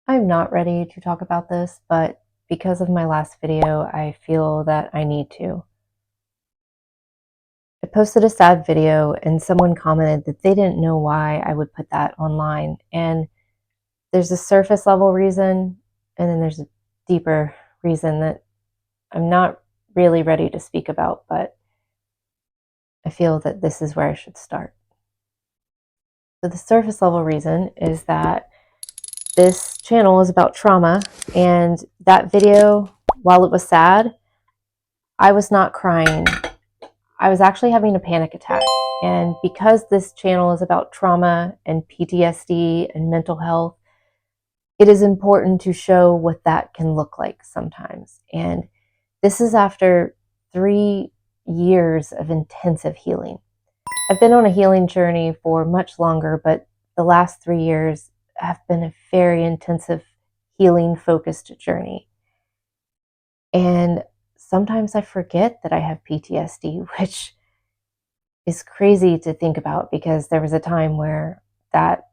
I'm not ready to talk about this, but because of my last video, I feel that I need to. I posted a sad video and someone commented that they didn't know why I would put that online. And there's a surface level reason, and then there's a deeper reason that I'm not really ready to speak about, but I feel that this is where I should start. So the surface level reason is that this channel is about trauma, and that video, while it was sad, I was not crying. I was actually having a panic attack. And because this channel is about trauma and PTSD and mental health, it is important to show what that can look like sometimes. And this is after 3 years of intensive healing. I've been on a healing journey for much longer, but the last 3 years have been a very intensive healing focused journey. And sometimes I forget that I have PTSD, which is crazy to think about because there was a time where that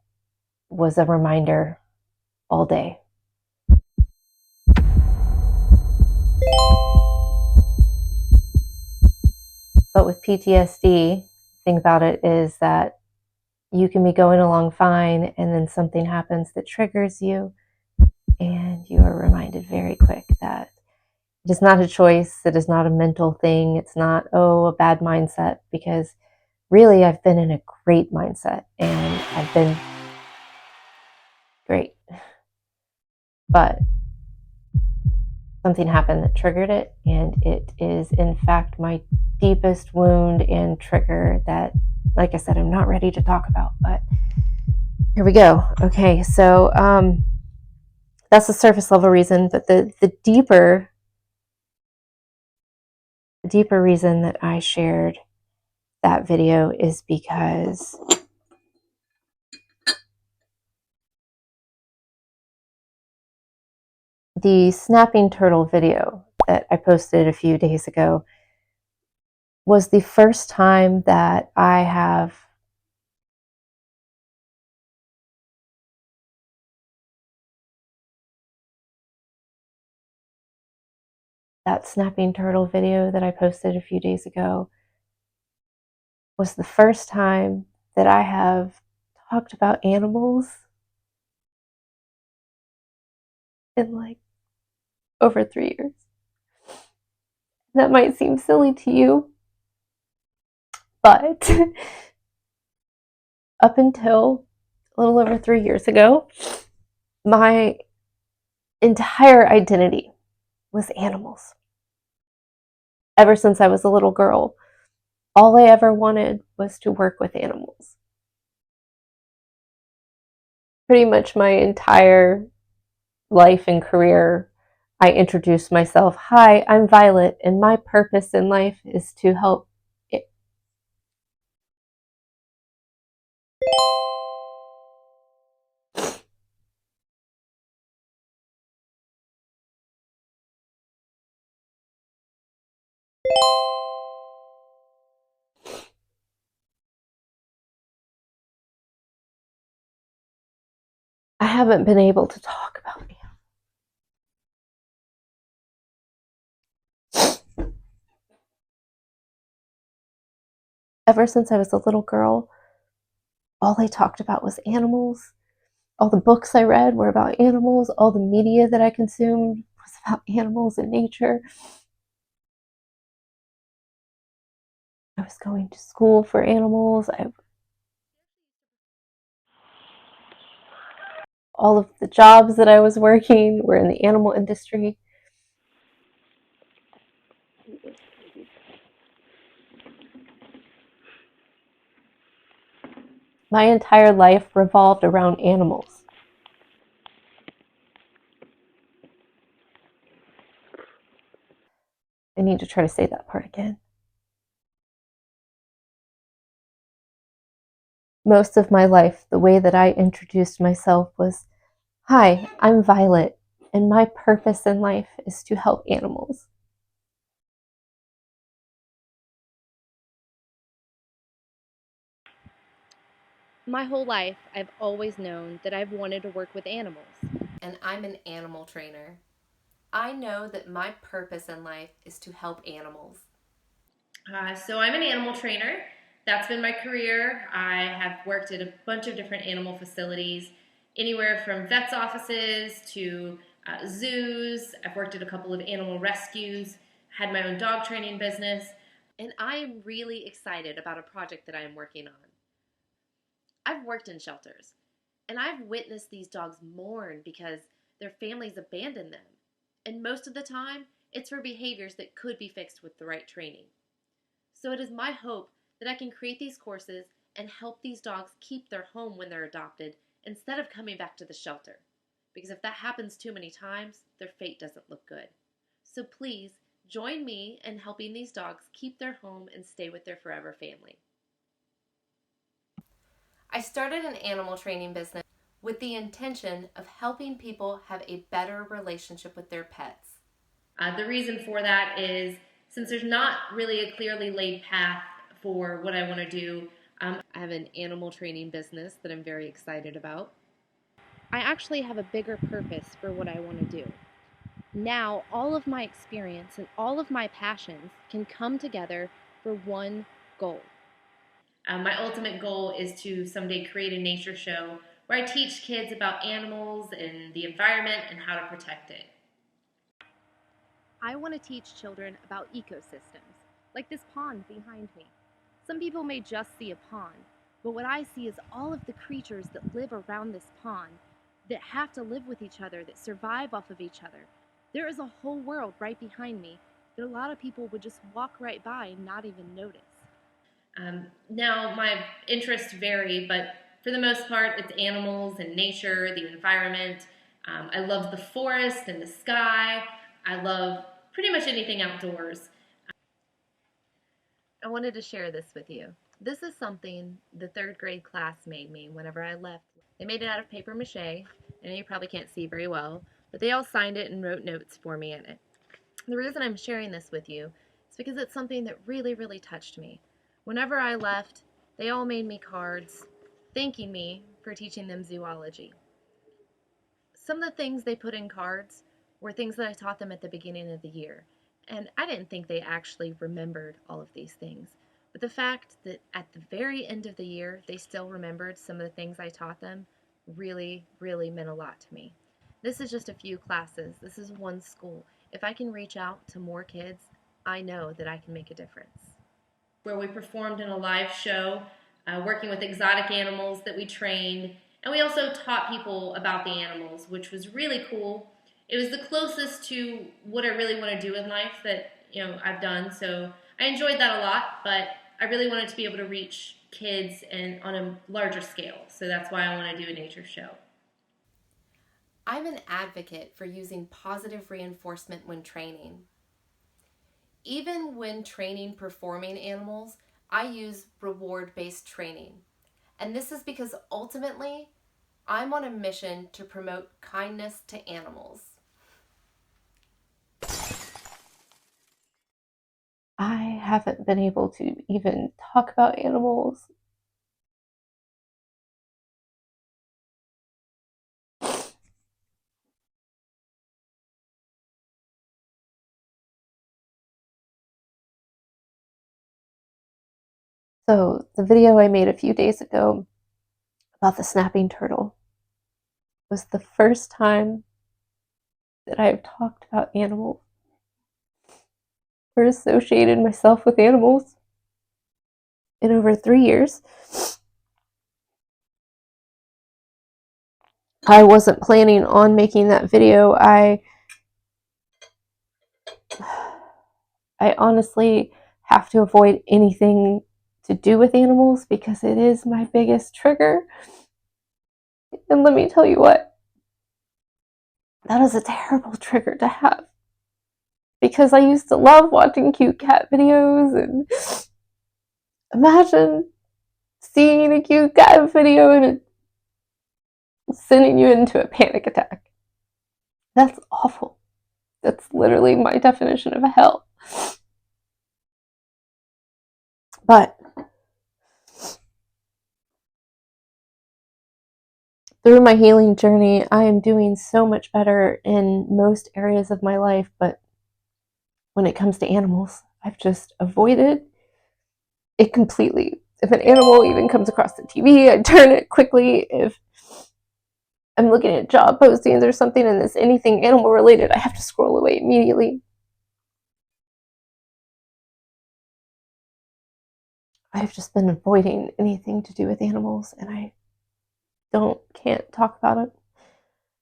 was a reminder all day. But with PTSD, the thing about it is that you can be going along fine and then something happens that triggers you, and you are reminded very quick that it is not a choice, it is not a mental thing, it's not, oh, a bad mindset, because really I've been in a great mindset and I've been great. But something happened that triggered it, and it is in fact my deepest wound and trigger that, like I said, I'm not ready to talk about, but here we go. Okay, so that's the surface level reason, but the deeper reason that I shared that video is because the snapping turtle video that I posted a few days ago was the first time that I have that snapping turtle video that I posted a few days ago was the first time that I have talked about animals in like over 3 years. That might seem silly to you, but up until a little over 3 years ago, my entire identity was animals. Ever since I was a little girl, all I ever wanted was to work with animals. Pretty much my entire life and career, I introduced myself. Hi, I'm Violet, and my purpose in life is to help. I haven't been able to talk about animals. Ever since I was a little girl, all I talked about was animals. All the books I read were about animals. All the media that I consumed was about animals and nature. I was going to school for animals. All of the jobs that I was working were in the animal industry. My entire life revolved around animals. I need to try to say that part again. Most of my life, the way that I introduced myself was, hi, I'm Violet, and my purpose in life is to help animals. My whole life, I've always known that I've wanted to work with animals. and I'm an animal trainer. I know that my purpose in life is to help animals. So I'm an animal trainer. That's been my career. I have worked at a bunch of different animal facilities, anywhere from vets' offices to zoos. I've worked at a couple of animal rescues, had my own dog training business. And I am really excited about a project that I am working on. I've worked in shelters, and I've witnessed these dogs mourn because their families abandoned them. And most of the time, it's for behaviors that could be fixed with the right training. So it is my hope that I can create these courses and help these dogs keep their home when they're adopted instead of coming back to the shelter. Because if that happens too many times, their fate doesn't look good. So please join me in helping these dogs keep their home and stay with their forever family. I started an animal training business with the intention of helping people have a better relationship with their pets. The reason for that is since there's not really a clearly laid path for what I want to do. I have an animal training business that I'm very excited about. I actually have a bigger purpose for what I want to do. Now, all of my experience and all of my passions can come together for one goal. My ultimate goal is to someday create a nature show where I teach kids about animals and the environment and how to protect it. I want to teach children about ecosystems, like this pond behind me. Some people may just see a pond, but what I see is all of the creatures that live around this pond, that have to live with each other, that survive off of each other. There is a whole world right behind me that a lot of people would just walk right by and not even notice. Now, my interests vary, but for the most part, it's animals and nature, the environment. I love the forest and the sky. I love pretty much anything outdoors. I wanted to share this with you. This is something the third grade class made me whenever I left. They made it out of paper mache, and you probably can't see very well, but they all signed it and wrote notes for me in it. The reason I'm sharing this with you is because it's something that really, really touched me. Whenever I left, they all made me cards thanking me for teaching them zoology. Some of the things they put in cards were things that I taught them at the beginning of the year. And I didn't think they actually remembered all of these things. But the fact that at the very end of the year, they still remembered some of the things I taught them really, really meant a lot to me. This is just a few classes. This is one school. If I can reach out to more kids, I know that I can make a difference. Where we performed in a live show, working with exotic animals that we trained. And we also taught people about the animals, which was really cool. It was the closest to what I really want to do in life that I've done. So I enjoyed that a lot, but I really wanted to be able to reach kids and on a larger scale. So that's why I want to do a nature show. I'm an advocate for using positive reinforcement when training. Even when training performing animals, I use reward-based training. And this is because ultimately, I'm on a mission to promote kindness to animals. I haven't been able to even talk about animals. So, the video I made a few days ago about the snapping turtle was the first time that I've talked about animals or associated myself with animals in over 3 years. I wasn't planning on making that video. I honestly have to avoid anything to do with animals because it is my biggest trigger. And let me tell you what, that is a terrible trigger to have. Because I used to love watching cute cat videos, and imagine seeing a cute cat video and it sending you into a panic attack. That's awful. That's literally my definition of hell. But through my healing journey, I am doing so much better in most areas of my life, but when it comes to animals, I've just avoided it completely. If an animal even comes across the TV, I turn it quickly. If I'm looking at job postings or something and it's anything animal related, I have to scroll away immediately. I've just been avoiding anything to do with animals, and I can't talk about it.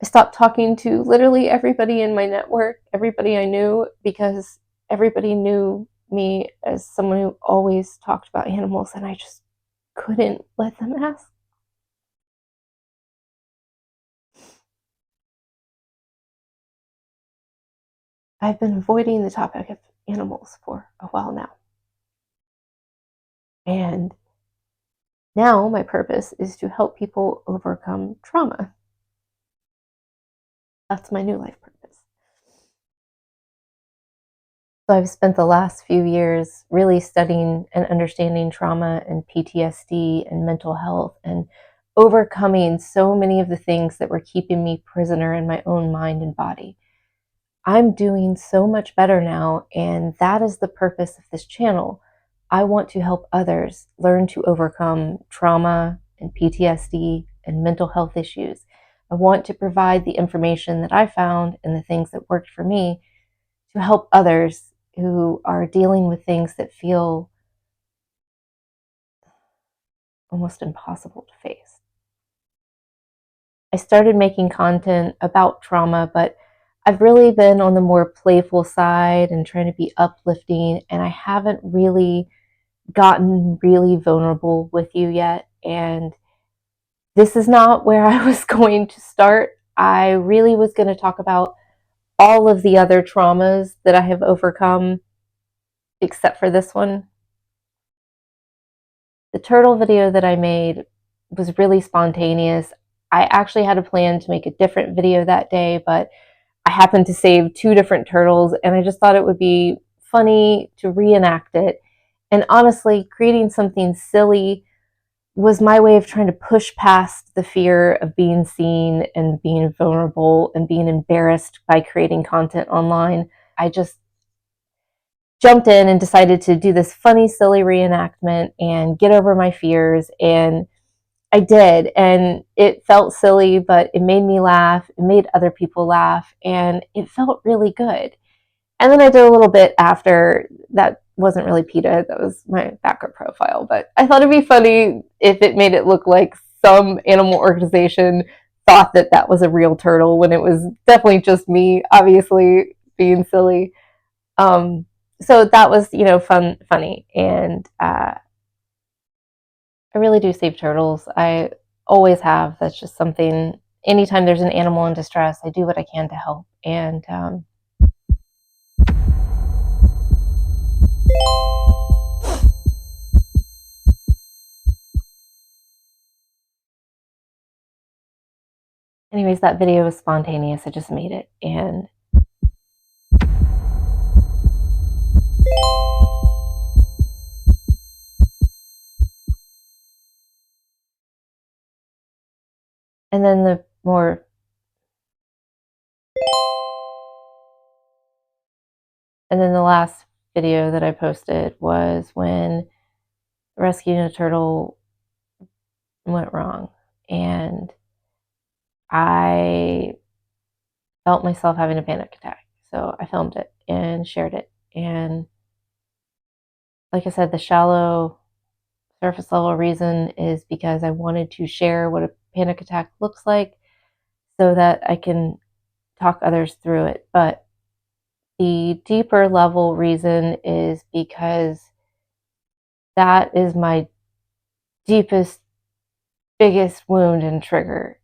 I stopped talking to literally everybody in my network, everybody I knew, because everybody knew me as someone who always talked about animals, and I just couldn't let them ask. I've been avoiding the topic of animals for a while now. And now my purpose is to help people overcome trauma. That's my new life purpose. So I've spent the last few years really studying and understanding trauma and PTSD and mental health and overcoming so many of the things that were keeping me prisoner in my own mind and body. I'm doing so much better now, and that is the purpose of this channel. I want to help others learn to overcome trauma and PTSD and mental health issues. I want to provide the information that I found and the things that worked for me to help others who are dealing with things that feel almost impossible to face. I started making content about trauma, but I've really been on the more playful side and trying to be uplifting, and I haven't really gotten really vulnerable with you yet. And this is not where I was going to start. I really was going to talk about all of the other traumas that I have overcome, except for this one. The turtle video that I made was really spontaneous. I actually had a plan to make a different video that day, but I happened to save two different turtles, and I just thought it would be funny to reenact it. And honestly, creating something silly was my way of trying to push past the fear of being seen and being vulnerable and being embarrassed by creating content online. I just jumped in and decided to do this funny, silly reenactment and get over my fears. And I did. And it felt silly, but it made me laugh. It made other people laugh. And it felt really good. And then I did a little bit after that. Wasn't really PETA, that was my backup profile, but I thought it'd be funny if it made it look like some animal organization thought that that was a real turtle when it was definitely just me, obviously being silly. So that was, funny, and I really do save turtles. I always have. That's just something. Anytime there's an animal in distress, I do what I can to help, and anyways, that video was spontaneous. I just made it, and then the last video that I posted was when rescuing a turtle went wrong, and I felt myself having a panic attack. So I filmed it and shared it. And like I said, the shallow surface level reason is because I wanted to share what a panic attack looks like so that I can talk others through it. But the deeper level reason is because that is my deepest, biggest wound and trigger.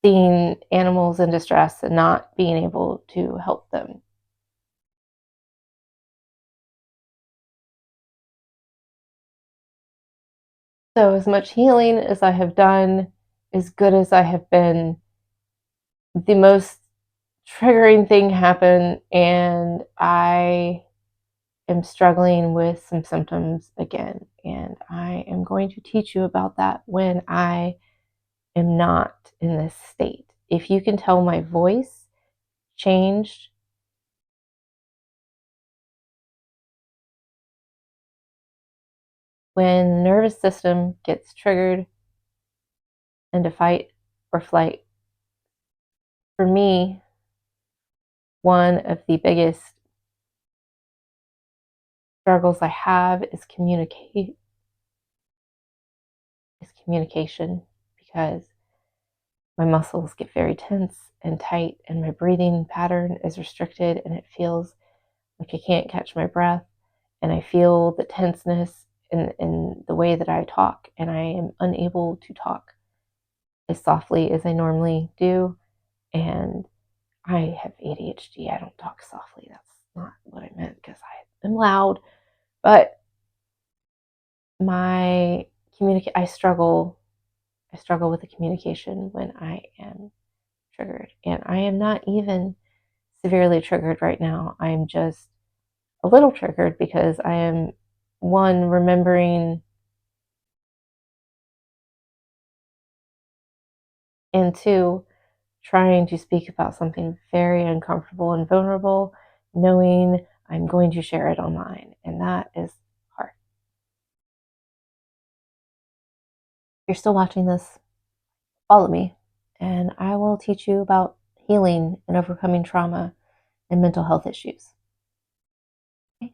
Seeing animals in distress and not being able to help them. So, as much healing as I have done, as good as I have been, the most triggering thing happened, and I am struggling with some symptoms again. And I am going to teach you about that when I am not in this state. If you can tell, my voice changed when nervous system gets triggered into fight or flight. For me, one of the biggest struggles I have is communication, because my muscles get very tense and tight, and my breathing pattern is restricted, and it feels like I can't catch my breath, and I feel the tenseness in the way that I talk, and I am unable to talk as softly as I normally do. And I have ADHD. I don't talk softly. That's not what I meant, because I am loud. But my I struggle with the communication when I am triggered. And I am not even severely triggered right now. I'm just a little triggered because I am, one, remembering, and two, trying to speak about something very uncomfortable and vulnerable, knowing I'm going to share it online. And that is hard. If you're still watching this, follow me, and I will teach you about healing and overcoming trauma and mental health issues. Okay?